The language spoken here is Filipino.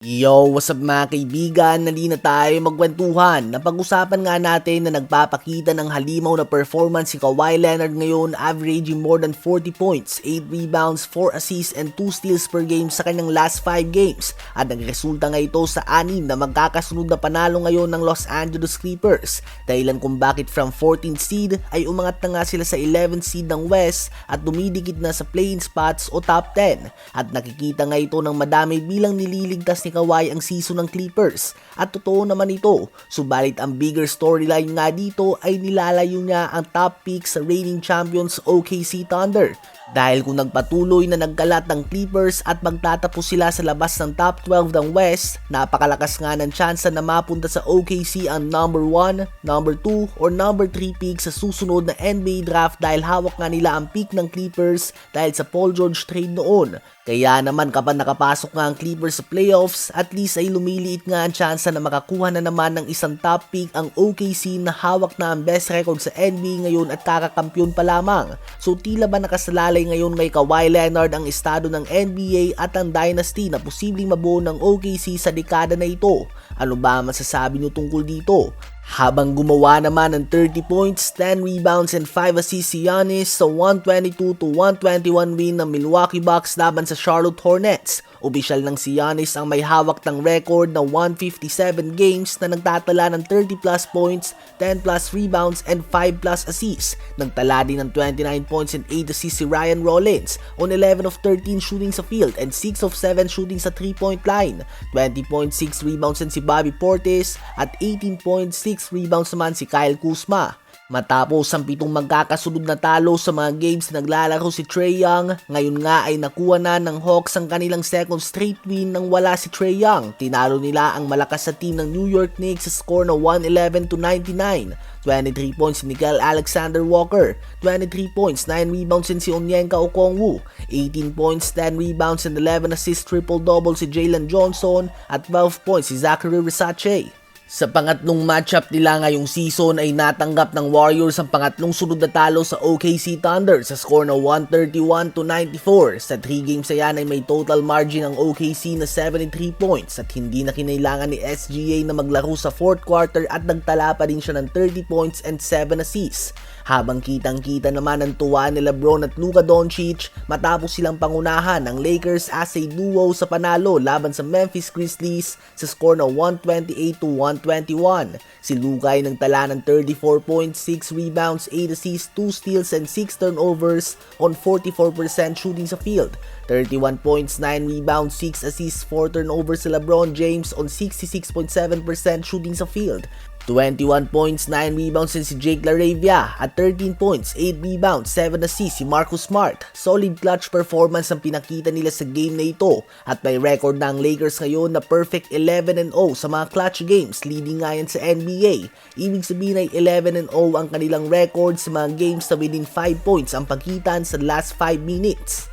Yo, what's up mga kaibigan? Nali na tayo magkwentuhan. Napag-usapan nga natin na nagpapakita ng halimaw na performance si Kawhi Leonard ngayon, averaging more than 40 points, 8 rebounds, 4 assists, and 2 steals per game sa kanyang last 5 games. At nagresulta nga ito sa 6 na magkakasunod na panalo ngayon ng Los Angeles Clippers. Dahilan kung bakit from 14th seed ay umangat na nga sila sa 11th seed ng West at dumidikit na sa play-in spots o top 10. At nakikita nga ito ng madami bilang nililigtas ni Kawhi ang season ng Clippers. At totoo naman ito, subalit ang bigger storyline nga dito ay nilalayo niya ang top pick sa reigning champions OKC Thunder. Dahil kung nagpatuloy na nagkalat ng Clippers at magtatapos sila sa labas ng top 12 ng West, napakalakas nga ng tsansa na mapunta sa OKC ang number 1, number 2, or number 3 pick sa susunod na NBA draft dahil hawak nga nila ang pick ng Clippers dahil sa Paul George trade noon. Kaya naman kapag nakapasok nga ang Clippers sa playoffs, at least ay lumiliit nga ang tsansa na makakuha na naman ng isang top pick ang OKC na hawak na ang best record sa NBA ngayon at kakakampiyon pa lamang. So tila ba nakasalalay ngayon kay Kawhi Leonard ang estado ng NBA at ang dynasty na posibleng mabuo ng OKC sa dekada na ito? Ano ba masasabi nyo tungkol dito? Habang gumawa naman ng 30 points, 10 rebounds and 5 assists si Giannis sa 122-121 win ng Milwaukee Bucks laban sa Charlotte Hornets. Opisyal ng si Giannis ang may hawak ng record na 157 games na nagtatala ng 30 plus points, 10 plus rebounds and 5 plus assists. Nagtala din ng 29 points and 8 assists si Ryan Rollins on 11 of 13 shooting sa field and 6 of 7 shooting sa 3-point line. 20.6 rebounds din si Bobby Portis at 18.6 rebounds naman si Kyle Kuzma. Matapos ang 7 magkakasunod na talo sa mga games na naglalaro si Trae Young, ngayon nga ay nakuha na ng Hawks ang kanilang second straight win nang wala si Trae Young. Tinalo nila ang malakas sa team ng New York Knicks sa score na 111-99. 23 points si Nickeil Alexander-Walker, 23 points, 9 rebounds din si Onyeka Okongwu, 18 points, 10 rebounds and 11 assists triple-double si Jalen Johnson at 12 points si Zachary Versace. Sa pangatlong matchup nila ngayong season ay natanggap ng Warriors ang pangatlong sunod na talo sa OKC Thunder sa score na 131-94. Sa 3 games na yan ay may total margin ng OKC na 73 points at hindi na kinailangan ni SGA na maglaro sa 4th quarter at nagtala pa rin siya ng 30 points and 7 assists. Habang kitang-kita naman ang tuwa ni LeBron at Luka Doncic matapos silang pangunahan ng Lakers as a duo sa panalo laban sa Memphis Grizzlies sa score na 128-121. Si Luka ay nagtala ng 34 points, 6 rebounds, 8 assists, 2 steals and 6 turnovers on 44% shooting sa field. 31 points, 9 rebounds, 6 assists, 4 turnovers si LeBron James on 66.7% shooting sa field. 21 points, 9 rebounds din si Jake LaRavia at 13 points, 8 rebounds, 7 assists si Marcus Smart. Solid clutch performance ang pinakita nila sa game na ito at may record na ang Lakers ngayon na perfect 11-0 sa mga clutch games, leading nga yan sa NBA. Ibig sabihin ay 11-0 ang kanilang record sa mga games na within 5 points ang pagitan sa last 5 minutes.